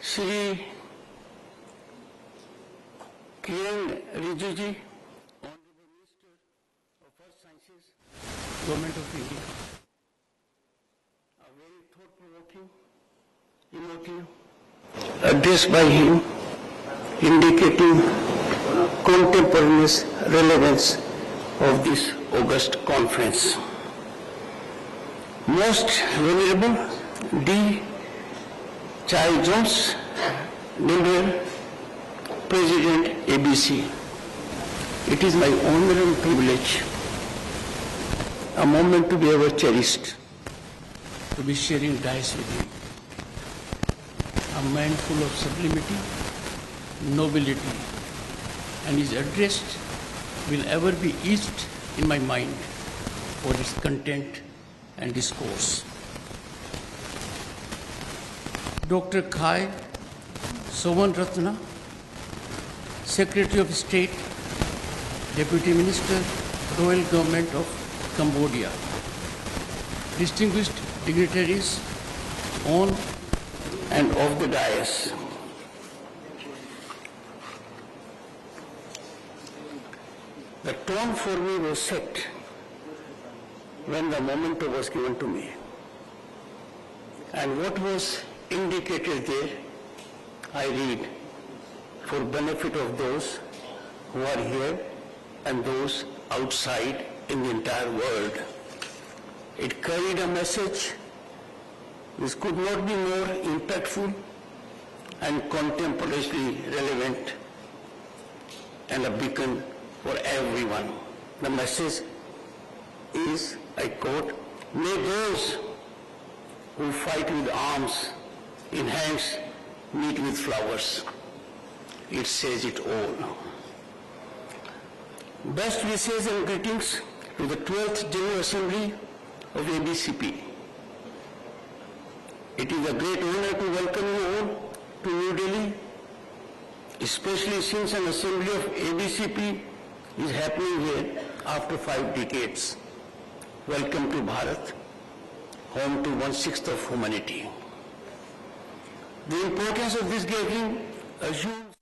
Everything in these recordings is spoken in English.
Shri Kiran Rijiju, Honorable Minister of Earth Sciences, Government of India. A very thought-provoking, emotive address by him indicating contemporaneous relevance of this August conference. Most Venerable D. Chai Jones, Leader, President ABC. It is my honor and privilege, a moment to be ever cherished, to be sharing dais with him. A man full of sublimity, nobility, and his address will ever be etched in my mind for its content and discourse. Dr. Khai Sovan Ratna, Secretary of State, Deputy Minister, Royal Government of Cambodia, distinguished dignitaries on and off the dais. The tone for me was set when the memento was given to me. And what was indicated there, I read, for benefit of those who are here and those outside in the entire world. It carried a message which could not be more impactful and contemporarily relevant and a beacon for everyone. The message is, I quote, "May those who fight with arms in hands meet with flowers." It says it all. Best wishes and greetings to the 12th General Assembly of ABCP. It is a great honor to welcome you all to New Delhi, especially since an assembly of ABCP is happening here after 5 decades. Welcome to Bharat, home to 1/6 of humanity. The importance of this gathering assumes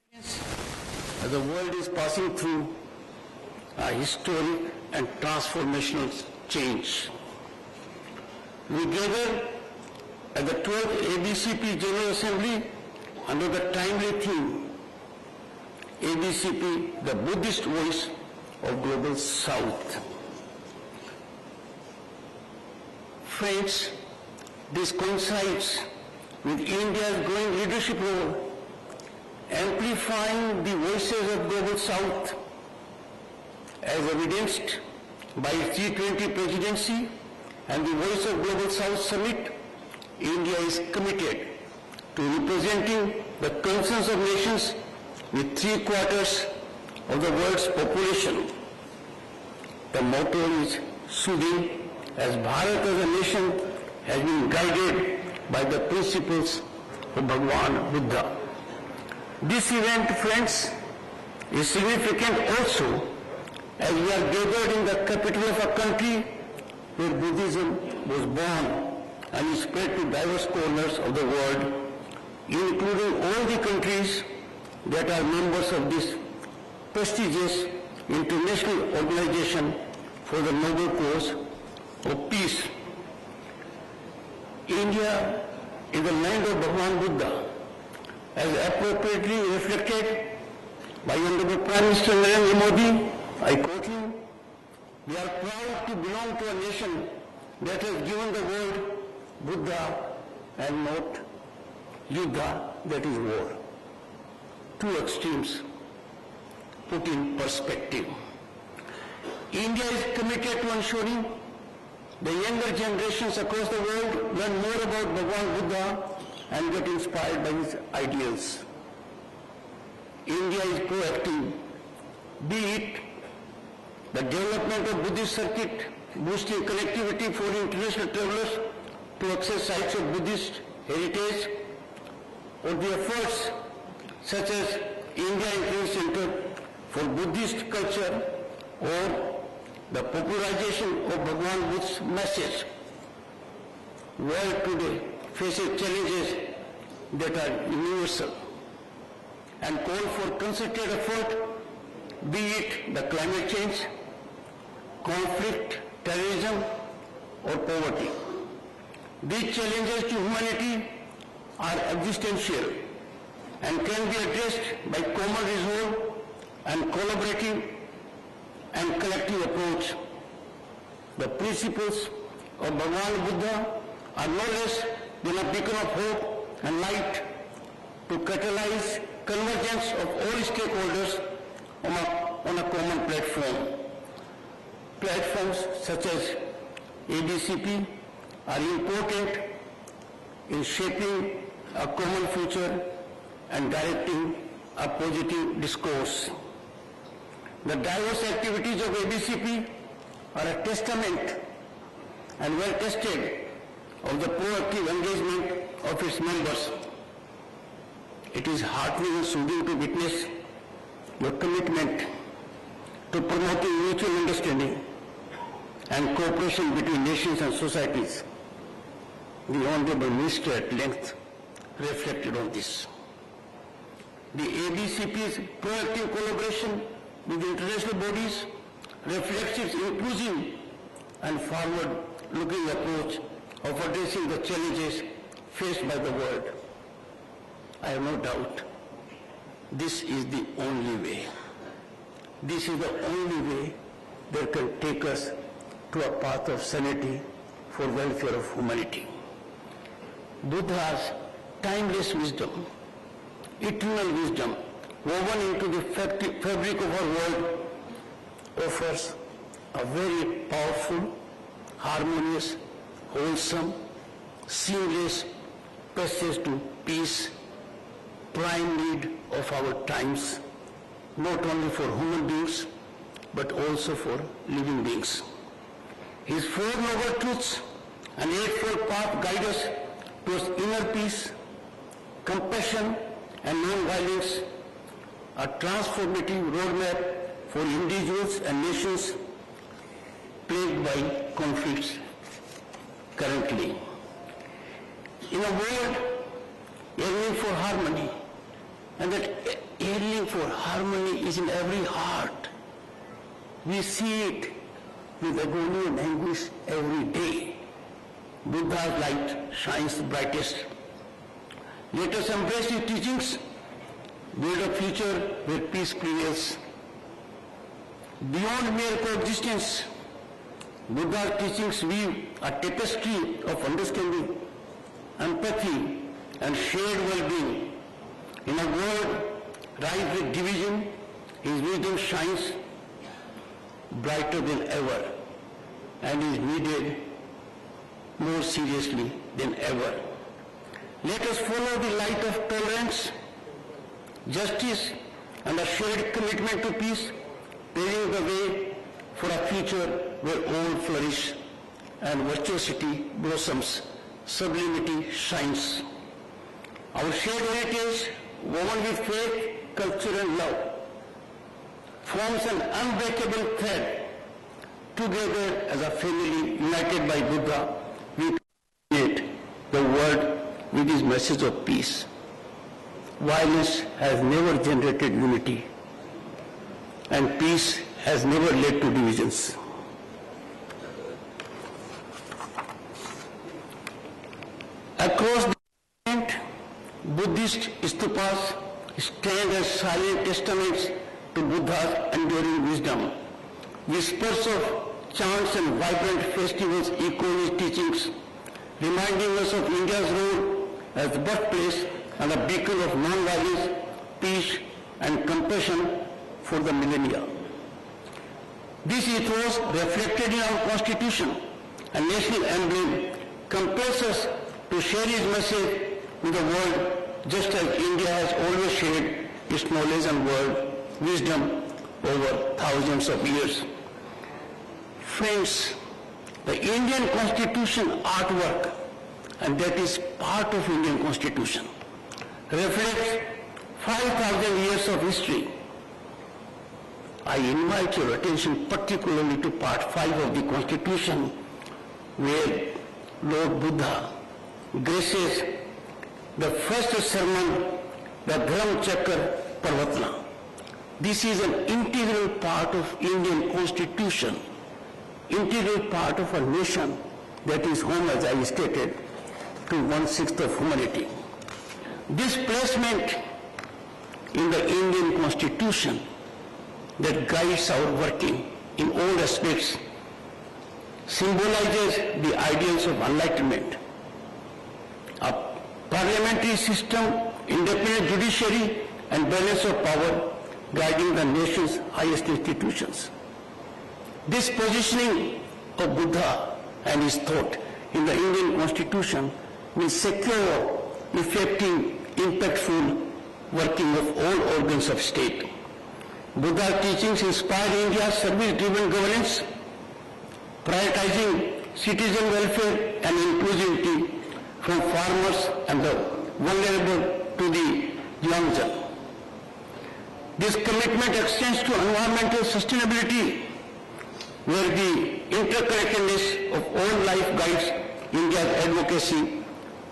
significance as the world is passing through a historic and transformational change. We gather at the 12th ABCP General Assembly under the timely theme, ABCP, the Buddhist voice of Global South. Friends, this coincides with India's growing leadership role, amplifying the voices of Global South as evidenced by its G20 presidency and the Voice of Global South Summit. India is committed to representing the concerns of nations with 3/4 of the world's population. The motto is soothing, as Bharat as a nation has been guided by the principles of Bhagwan Buddha. This event, friends, is significant also as we are gathered in the capital of a country where Buddhism was born and spread to diverse corners of the world, including all the countries that are members of this prestigious international organization for the noble cause of peace. India is the land of Bhagwan Buddha, as appropriately reflected by Honorable Prime Minister Narendra Modi. I quote him, "We are proud to belong to a nation that has given the world Buddha and not Yuddha, that is war." Two extremes put in perspective. India is committed to ensuring the younger generations across the world learn more about Bhagwan Buddha and get inspired by his ideals. India is proactive, be it the development of Buddhist circuit, boosting connectivity for international travelers to access sites of Buddhist heritage, or the efforts such as India Influence Center for Buddhist culture, or the popularization of Bhagwan Buddha's message. World today faces challenges that are universal and call for concerted effort, be it the climate change, conflict, terrorism, or poverty. These challenges to humanity are existential and can be addressed by common resolve and collaborative and collective approach. The principles of Bhagavan Buddha are no less than a beacon of hope and light to catalyze convergence of all stakeholders on a common platform. Platforms such as ABCP are important in shaping a common future and directing a positive discourse. The diverse activities of ABCP are a testament and well tested of the proactive engagement of its members. It is heartening and soothing to witness your commitment to promoting mutual understanding and cooperation between nations and societies. The Honorable Minister at length reflected on this. The ABCP's proactive collaboration with international bodies reflects its inclusive and forward-looking approach of addressing the challenges faced by the world. I have no doubt this is the only way. This is the only way that can take us to a path of sanity for welfare of humanity. Buddha's timeless wisdom, eternal wisdom, woven into the fabric of our world, offers a very powerful, harmonious, wholesome, seamless passage to peace, prime need of our times, not only for human beings, but also for living beings. His four noble truths and eightfold path guide us towards inner peace, compassion, and non-violence, a transformative roadmap for individuals and nations plagued by conflicts currently. In a world yearning for harmony, and that yearning for harmony is in every heart, we see it with agony and anguish every day. Buddha's light shines brightest. Let us embrace his teachings, build a future where peace prevails. Beyond mere coexistence, Buddha's teachings weave a tapestry of understanding, empathy, and shared well-being. In a world rife with division, his wisdom shines brighter than ever and is needed more seriously than ever. Let us follow the light of tolerance, justice, and a shared commitment to peace, paving the way for a future where all flourish and virtuosity blossoms, sublimity shines. Our shared heritage, woven with faith, culture, and love, forms an unbreakable thread. Together as a family united by Buddha, we create the world with his message of peace. Violence has never generated unity, and peace has never led to divisions. Across the continent, Buddhist stupas stand as silent testaments to Buddha's enduring wisdom. Whispers of chants and vibrant festivals echo his teachings, reminding us of India's role as the birthplace and a beacon of non-violence, peace, and compassion for the millennia. This ethos, reflected in our Constitution and national emblem, compels us to share his message with the world, just as India has always shared its knowledge and world wisdom over thousands of years. Friends, the Indian Constitution artwork, and that is part of Indian Constitution, reflects 5,000 years of history. I invite your attention particularly to Part 5 of the Constitution, where Lord Buddha graces the first sermon, the Dharam Chakra Pravatna. This is an integral part of Indian Constitution, integral part of a nation that is home, as I stated, to 1/6 of humanity. This placement in the Indian Constitution that guides our working in all aspects symbolizes the ideals of enlightenment. A parliamentary system, independent judiciary, and balance of power guiding the nation's highest institutions. This positioning of Buddha and his thought in the Indian Constitution will secure effective, impactful working of all organs of state. Buddha's teachings inspire India's service-driven governance, prioritizing citizen welfare and inclusivity from farmers and the vulnerable to the young gen. This commitment extends to environmental sustainability, where the interconnectedness of all life guides India's advocacy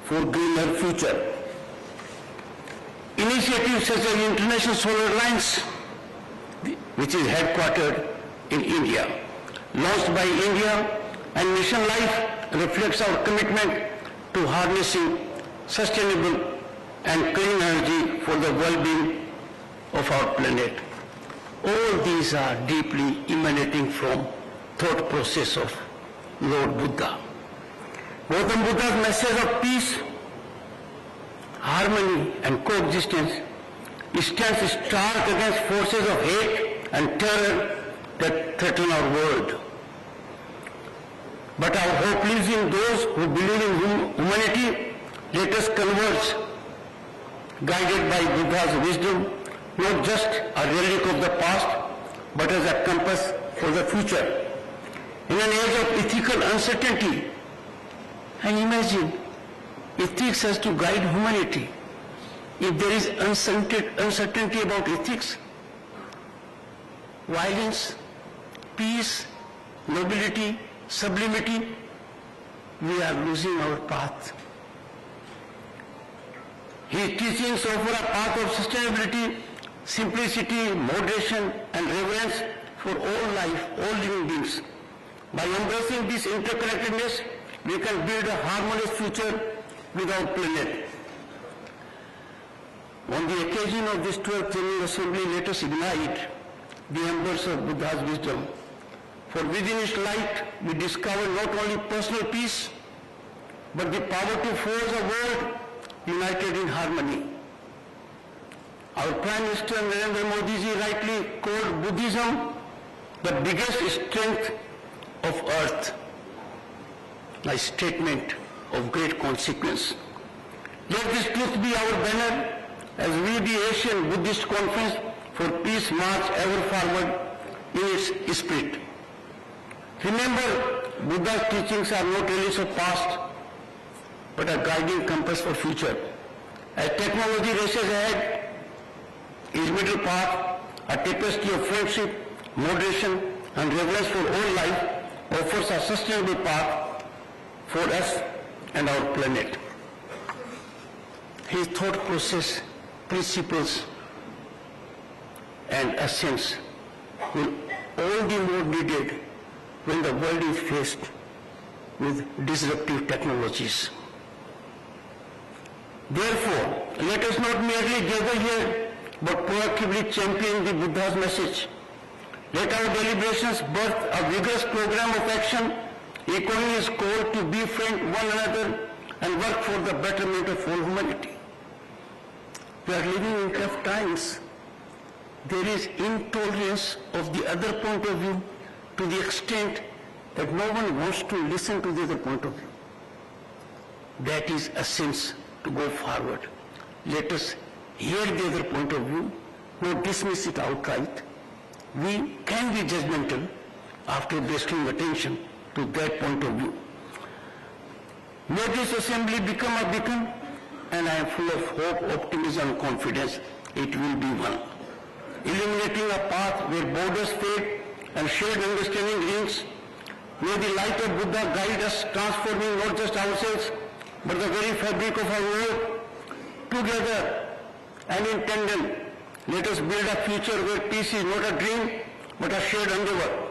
for greener future. Initiatives such as International Solar Alliance, which is headquartered in India, launched by India, and Mission Life reflects our commitment to harnessing sustainable and clean energy for the well-being of our planet. All these are deeply emanating from thought process of Lord Buddha. Gautam Buddha's message of peace, harmony and coexistence stands stark against forces of hate and terror that threaten our world. But our hope lives in those who believe in humanity. Let us converge, guided by Buddha's wisdom, not just a relic of the past, but as a compass for the future. In an age of ethical uncertainty, and imagine, ethics has to guide humanity. If there is uncertainty about ethics, violence, peace, nobility, sublimity, we are losing our path. His teachings offer a path of sustainability, simplicity, moderation, and reverence for all life, all living beings. By embracing this interconnectedness, we can build a harmonious future with our planet. On the occasion of this 12th General Assembly, let us ignite the embers of Buddha's wisdom. For within its light, we discover not only personal peace, but the power to forge a world united in harmony. Our Prime Minister Narendra Modi ji rightly called Buddhism the biggest strength of earth, a statement of great consequence. Let this truth be our banner as we, the Asian Buddhist Conference for Peace, march ever forward in its spirit. Remember, Buddha's teachings are not relics of past, but a guiding compass for future. As technology races ahead, his middle path, a tapestry of friendship, moderation, and reverence for all life, offers a sustainable path for us and our planet. His thought process, principles, and essence will all be more needed when the world is faced with disruptive technologies. Therefore, let us not merely gather here, but proactively champion the Buddha's message. Let our deliberations birth a vigorous program of action, echoing his call to befriend one another and work for the betterment of all humanity. We are living in tough times. There is intolerance of the other point of view to the extent that no one wants to listen to the other point of view. That is a sense to go forward. Let us hear the other point of view, not dismiss it outright. We can be judgmental after bestowing attention to that point of view. May this assembly become a beacon, and I am full of hope, optimism, and confidence it will be one. Illuminating a path where borders fade and shared understanding reigns. May the light of Buddha guide us, transforming not just ourselves, but the very fabric of our world. Together and in tandem, let us build a future where peace is not a dream but a shared endeavor.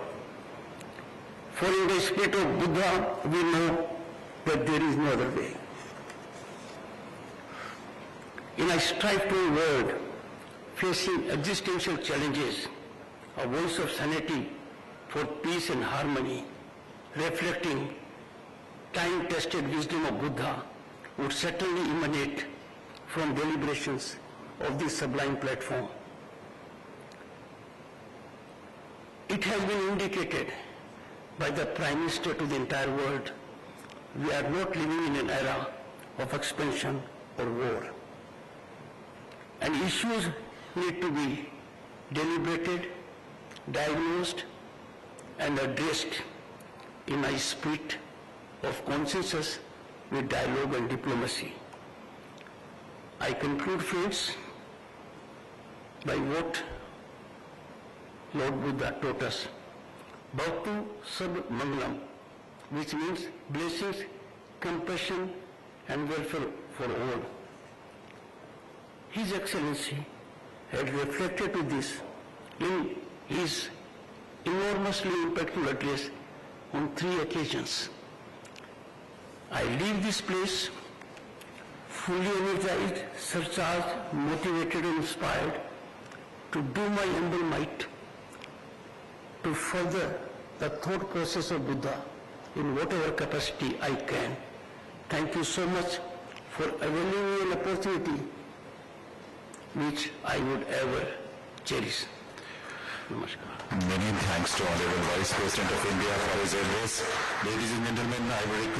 For in the spirit of Buddha, we know that there is no other way. In a strife-torn world, facing existential challenges, a voice of sanity for peace and harmony, reflecting time-tested wisdom of Buddha, would certainly emanate from deliberations of this sublime platform. It has been indicated by the Prime Minister to the entire world, we are not living in an era of expansion or war. And issues need to be deliberated, diagnosed, and addressed in a spirit of consensus with dialogue and diplomacy. I conclude, friends, by what Lord Buddha taught us. Bhaktu Sab Mangalam, which means blessings, compassion, and welfare for all. His Excellency had reflected to this in his enormously impactful address on 3 occasions. I leave this place fully energized, surcharged, motivated and inspired to do my humble might to further the thought process of Buddha in whatever capacity I can. Thank you so much for availing me an opportunity which I would ever cherish. Namaskar. Many thanks to Honorable Vice President of India for his address. Ladies and gentlemen, I will request